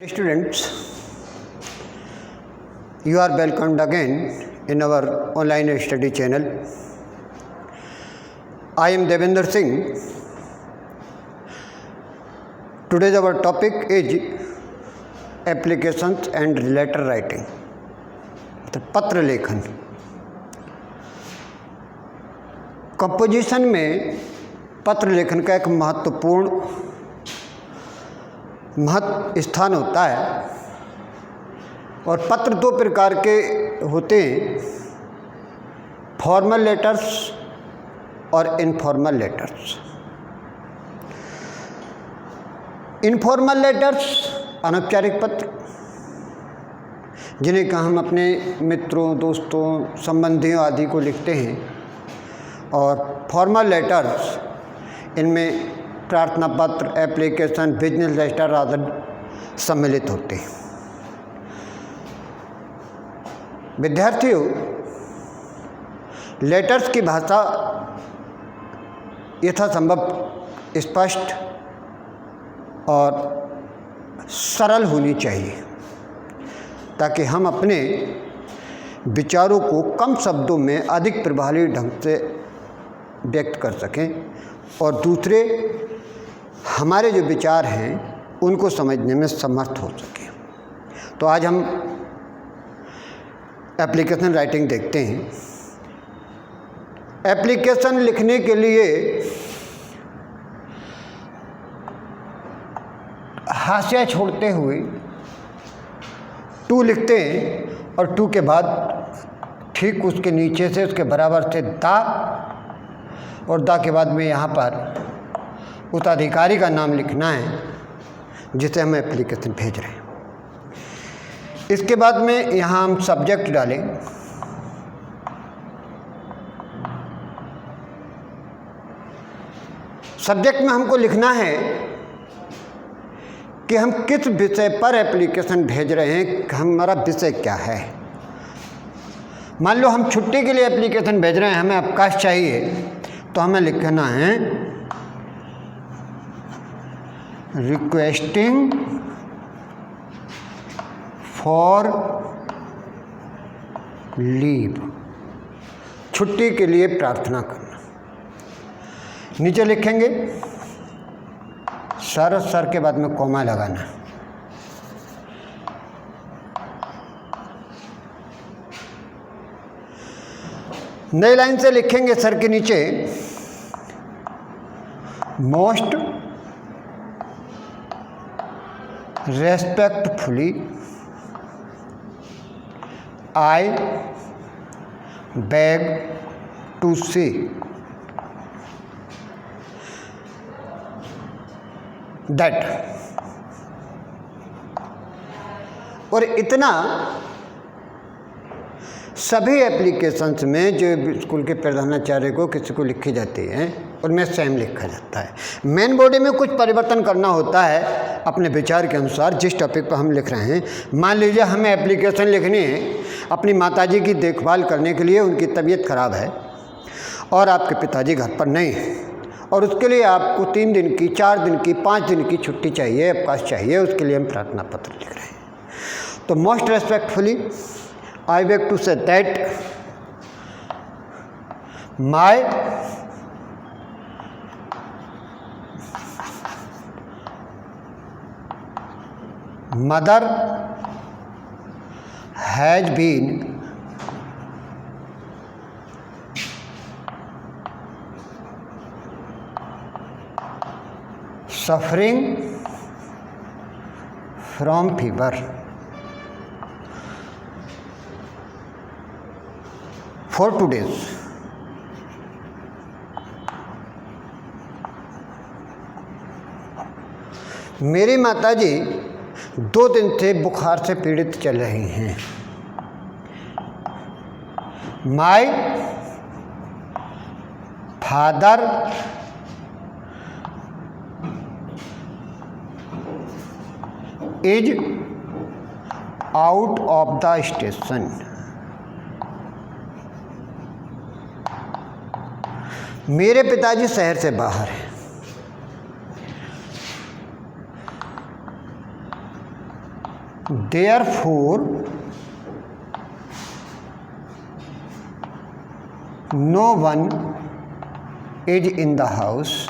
Students, you are welcomed again in our online study channel. I am Devendra Singh. Today's our topic is applications and letter writing. तो पत्र लेखन. Composition में पत्र लेखन का एक महत्वपूर्ण स्थान होता है और पत्र दो प्रकार के होते हैं, फॉर्मल लेटर्स और इनफॉर्मल लेटर्स. इनफॉर्मल लेटर्स अनौपचारिक पत्र जिन्हें का हम अपने मित्रों, दोस्तों, संबंधियों आदि को लिखते हैं, और फॉर्मल लेटर्स इनमें प्रार्थना पत्र, एप्लीकेशन, बिजनेस लेटर आदि सम्मिलित होते हैं. विद्यार्थियों, लेटर्स की भाषा यथासंभव स्पष्ट और सरल होनी चाहिए ताकि हम अपने विचारों को कम शब्दों में अधिक प्रभावी ढंग से व्यक्त कर सकें और दूसरे हमारे जो विचार हैं उनको समझने में समर्थ हो सके. तो आज हम एप्लीकेशन राइटिंग देखते हैं. एप्लीकेशन लिखने के लिए हाशिया छोड़ते हुए टू लिखते हैं और टू के बाद ठीक उसके नीचे से उसके बराबर से दा, और दा के बाद में यहाँ पर उस अधिकारी का नाम लिखना है जिसे हम एप्लीकेशन भेज रहे हैं. इसके बाद में यहाँ हम सब्जेक्ट डालें. सब्जेक्ट में हमको लिखना है कि हम किस विषय पर एप्लीकेशन भेज रहे हैं, हमारा विषय क्या है. मान लो हम छुट्टी के लिए एप्लीकेशन भेज रहे हैं, हमें अवकाश चाहिए, तो हमें लिखना है रिक्वेस्टिंग फॉर लीव, छुट्टी के लिए प्रार्थना करना. नीचे लिखेंगे सर, सर के बाद में कॉमा लगाना. नई लाइन से लिखेंगे सर के नीचे most respectfully I beg to say that. और इतना सभी एप्लीकेशंस में जो स्कूल के प्रधानाचार्य को किसी को लिखी जाती हैं उनमें सेम लिखा जाता है. मेन बॉडी में कुछ परिवर्तन करना होता है अपने विचार के अनुसार जिस टॉपिक पर हम लिख रहे हैं. मान लीजिए हमें एप्लीकेशन लिखनी है अपनी माताजी की देखभाल करने के लिए, उनकी तबीयत खराब है और आपके पिताजी घर पर नहीं है और उसके लिए आपको 3 दिन की, 4 दिन की, 5 दिन की छुट्टी चाहिए, अवकाश चाहिए. उसके लिए हम प्रार्थना पत्र लिख रहे हैं. तो most respectfully I beg to say that my mother has been suffering from fever for 2 days. मेरी माताजी 2 दिन से बुखार से पीड़ित चल रही हैं. My father is out of the station. मेरे पिताजी शहर से बाहर हैं। therefore no one is in the house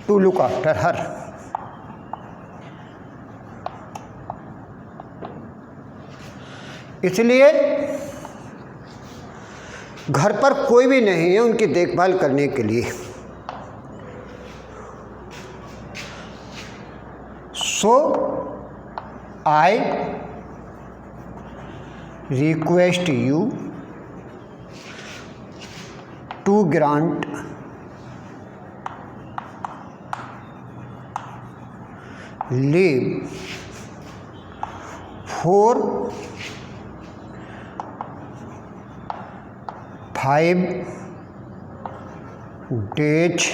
to look after her. इसलिए घर पर कोई भी नहीं है उनकी देखभाल करने के लिए. So I request you to grant leave for 5 days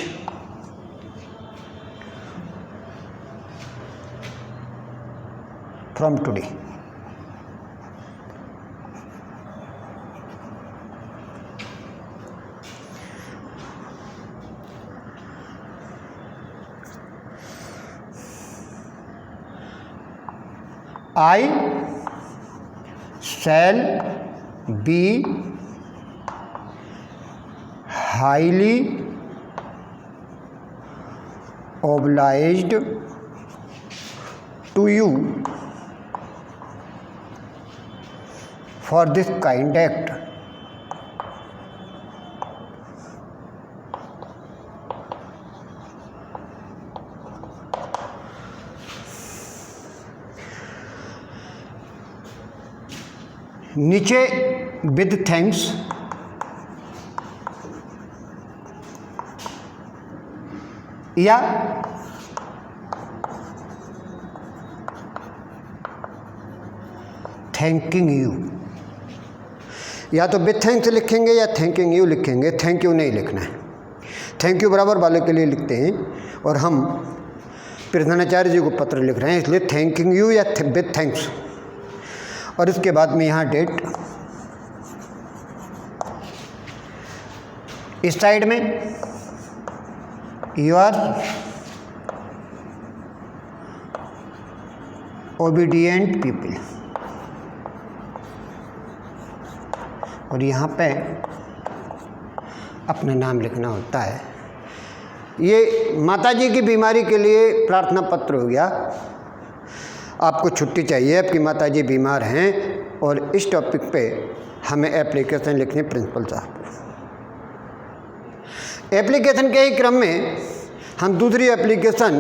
from today. I shall be highly obliged to you for this kind act. नीचे विद थैंक्स या थैंकिंग यू, या तो विद थैंक्स लिखेंगे या थैंकिंग यू लिखेंगे. थैंक यू नहीं लिखना है. थैंक यू बराबर वाले के लिए लिखते हैं और हम प्रधानाचार्य जी को पत्र लिख रहे हैं इसलिए थैंकिंग यू या विद थैंक्स. और इसके बाद में यहाँ डेट, इस साइड में योर ओबीडिएंट पीपल, और यहाँ पे अपना नाम लिखना होता है. ये माताजी की बीमारी के लिए प्रार्थना पत्र हो गया. आपको छुट्टी चाहिए, आपकी माताजी बीमार हैं और इस टॉपिक पे हमें एप्लीकेशन लिखनी है प्रिंसिपल साहब. एप्लीकेशन के ही क्रम में हम दूसरी एप्लीकेशन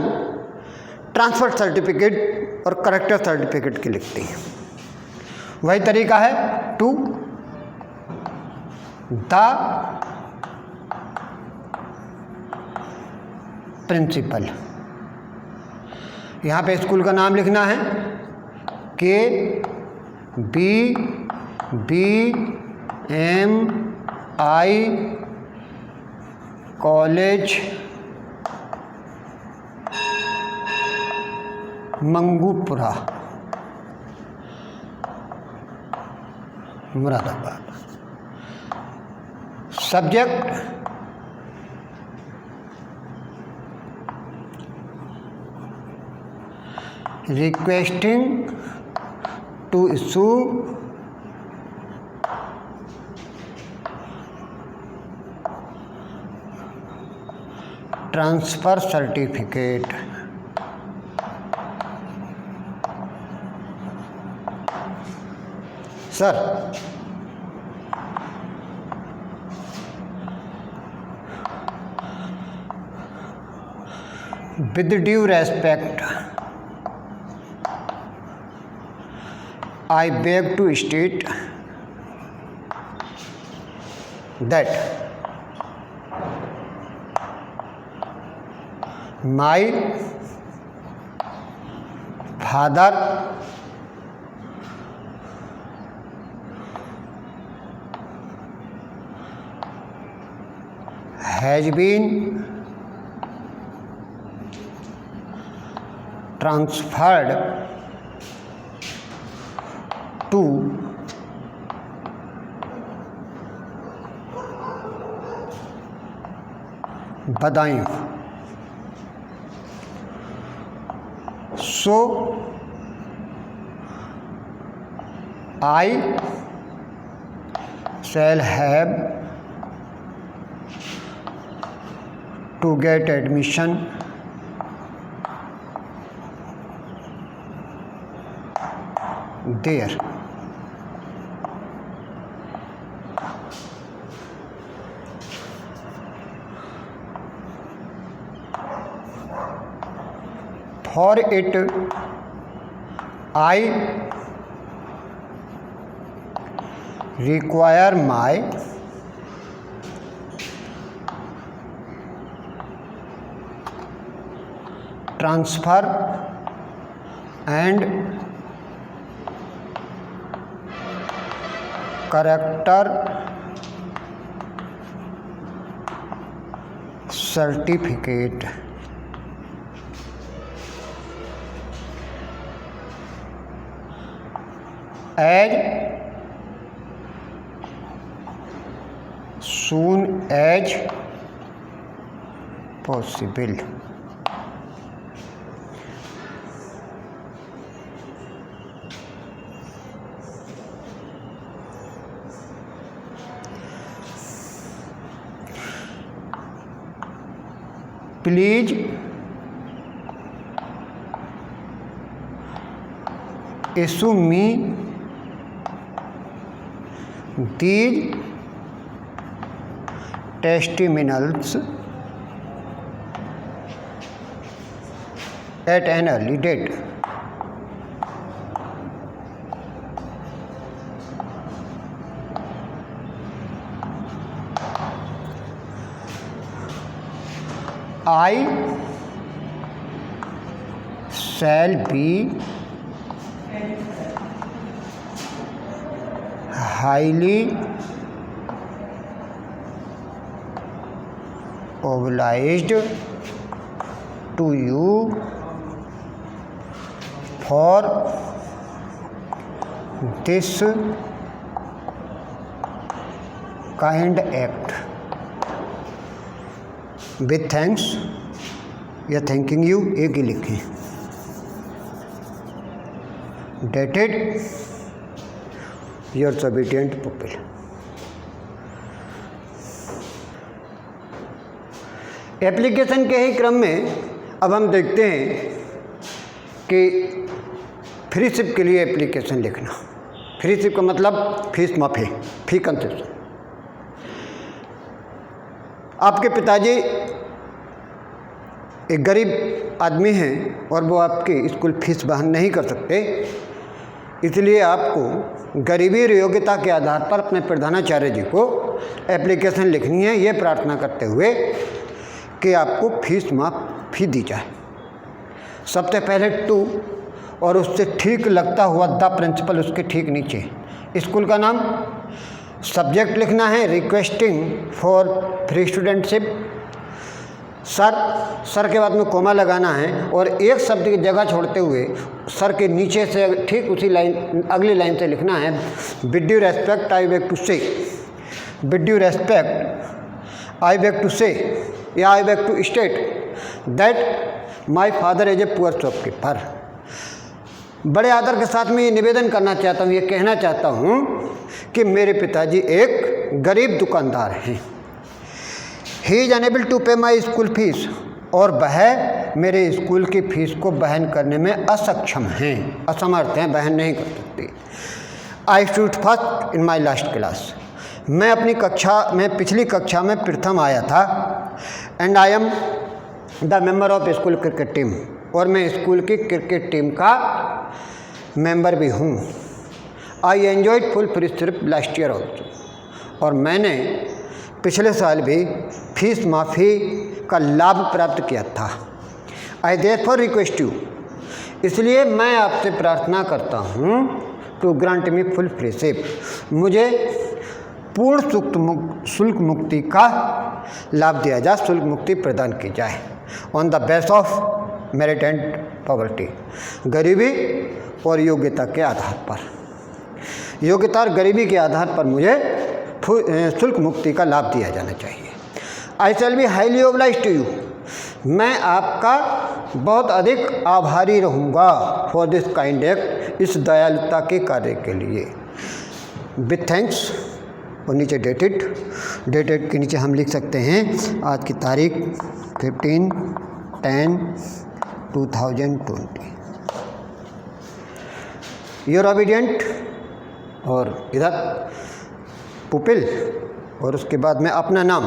ट्रांसफ़र सर्टिफिकेट और करेक्टर सर्टिफिकेट की लिखते हैं. वही तरीका है टू द प्रिंसिपल. यहाँ पे स्कूल का नाम लिखना है KBBMI college Mangupura Moradabad. Subject requesting to issue transfer certificate. Sir, with due respect, I beg to state that my father has been transferred to Badaun. So I shall have to get admission there. For it, I require my transfer and character certificate. As soon as possible. Please issue me these testimonials at an early date. I shall be highly obliged to you for this kind act. With thanks, या thanking you एक ही लिखें. Dated your obedient pupil. Application के ही क्रम में अब हम देखते हैं कि फ्रीशिप के लिए एप्लीकेशन लिखना. फ्रीशिप का मतलब फीस माफ़ी, फी कंसेशन. आपके पिताजी एक गरीब आदमी हैं और वो आपकी स्कूल फीस वहन नहीं कर सकते, इसलिए आपको गरीबी और योग्यता के आधार पर अपने प्रधानाचार्य जी को एप्लीकेशन लिखनी है, ये प्रार्थना करते हुए कि आपको फीस माफ़ी दी जाए. सबसे पहले टू और उससे ठीक लगता हुआ द प्रिंसिपल उसके ठीक नीचे स्कूल का नाम, सब्जेक्ट लिखना है requesting for free studentship. Sir के बाद में कोमा लगाना है और एक शब्द की जगह छोड़ते हुए सर के नीचे से ठीक उसी लाइन अगली लाइन से लिखना है with due respect I beg to say. With due respect I beg to say या I beg to state that my father is a poor shopkeeper. बड़े आदर के साथ में ये निवेदन करना चाहता हूँ, ये कहना चाहता हूँ कि मेरे पिताजी एक गरीब दुकानदार हैं. ही इज अनेबल टू पे माई स्कूल फीस, और वह मेरे स्कूल की फीस को वहन करने में असक्षम हैं, असमर्थ हैं, वहन नहीं कर सकते. I stood first in my last class. मैं अपनी पिछली कक्षा में प्रथम आया था. And I am the member of school cricket team, और मैं स्कूल की क्रिकेट टीम का मेंबर भी हूँ. I enjoyed full free trip last year also, और मैंने पिछले साल भी फीस माफ़ी का लाभ प्राप्त किया था. आई देयरफॉर रिक्वेस्ट यू, इसलिए मैं आपसे प्रार्थना करता हूँ to grant me full freeship, मुझे पूर्ण शुल्क मुक्ति का लाभ दिया जाए, शुल्क मुक्ति प्रदान की जाए. On the base of merit and poverty, गरीबी और योग्यता के आधार पर, योग्यता और गरीबी के आधार पर मुझे शुल्क मुक्ति का लाभ दिया जाना चाहिए. I shall be highly obliged to you, मैं आपका बहुत अधिक आभारी रहूँगा फॉर दिस काइंड एक्ट, इस दयालुता के कार्य के लिए। विथ थैंक्स और नीचे डेटेड के नीचे हम लिख सकते हैं आज की तारीख 15/10/2020। योर ओबीडियंट और इधर पुपिल और उसके बाद में अपना नाम।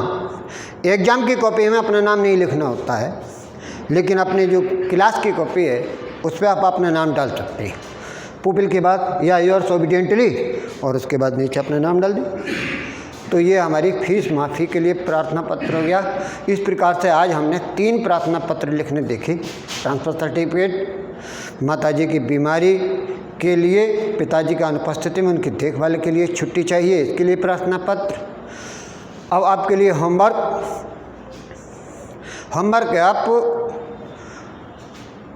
एग्ज़ाम की कॉपी में अपना नाम नहीं लिखना होता है, लेकिन अपने जो क्लास की कॉपी है उस पर आप अपना नाम डाल सकते हैं। पुपिल के बाद या योर्स ओबीडियंटली और उसके बाद नीचे अपना नाम डाल दें। तो ये हमारी फीस माफ़ी के लिए प्रार्थना पत्र हो गया। इस प्रकार से आज हमने 3 प्रार्थना पत्र लिखने देखे। ट्रांसफ़र सर्टिफिकेट, माताजी की बीमारी के लिए, पिताजी का अनुपस्थिति में उनकी देखभाल के लिए छुट्टी चाहिए, इसके लिए प्रार्थना पत्र। अब आपके लिए होमवर्क है, आप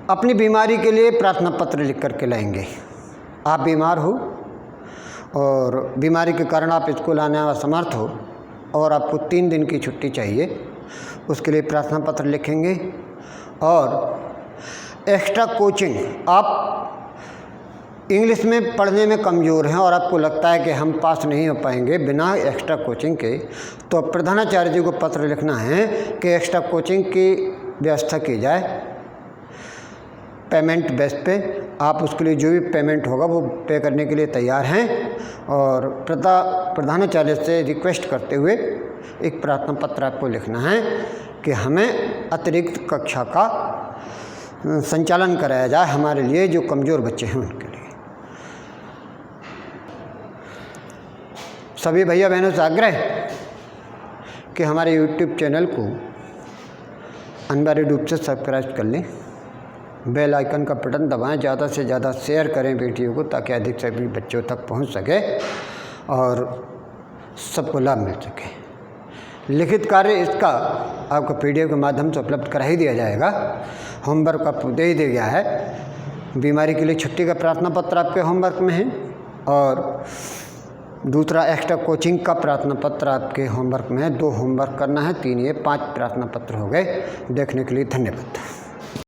अपनी बीमारी के लिए प्रार्थना पत्र लिख करके लाएंगे। आप बीमार हो और बीमारी के कारण आप स्कूल आने में असमर्थ हो और आपको 3 दिन की छुट्टी चाहिए, उसके लिए प्रार्थना पत्र लिखेंगे। और एक्स्ट्रा कोचिंग, आप इंग्लिश में पढ़ने में कमज़ोर हैं और आपको लगता है कि हम पास नहीं हो पाएंगे बिना एक्स्ट्रा कोचिंग के, तो प्रधानाचार्य जी को पत्र लिखना है कि एक्स्ट्रा कोचिंग की व्यवस्था की जाए पेमेंट बेस पे। आप उसके लिए जो भी पेमेंट होगा वो पे करने के लिए तैयार हैं। और प्रधानाचार्य से रिक्वेस्ट करते हुए एक प्रार्थना पत्र आपको लिखना है कि हमें अतिरिक्त कक्षा का संचालन कराया जाए हमारे लिए जो कमज़ोर बच्चे हैं उनके लिए। सभी भैया बहनों से आग्रह कि हमारे YouTube चैनल को अनिवार्य रूप से सब्सक्राइब कर लें, बेल आइकन का बटन दबाएं, ज़्यादा से ज़्यादा शेयर करें वीडियो को ताकि अधिक से अधिक बच्चों तक पहुंच सके और सबको लाभ मिल सके। लिखित कार्य इसका आपको PDF के माध्यम से उपलब्ध करा ही दिया जाएगा। होमवर्क आपको दे ही दिया गया है। बीमारी के लिए छुट्टी का प्रार्थना पत्र आपके होमवर्क में है और दूसरा एक्स्ट्रा कोचिंग का प्रार्थना पत्र आपके होमवर्क में है। 2 होमवर्क करना है, 3 ये 5 प्रार्थना पत्र हो गए। देखने के लिए धन्यवाद।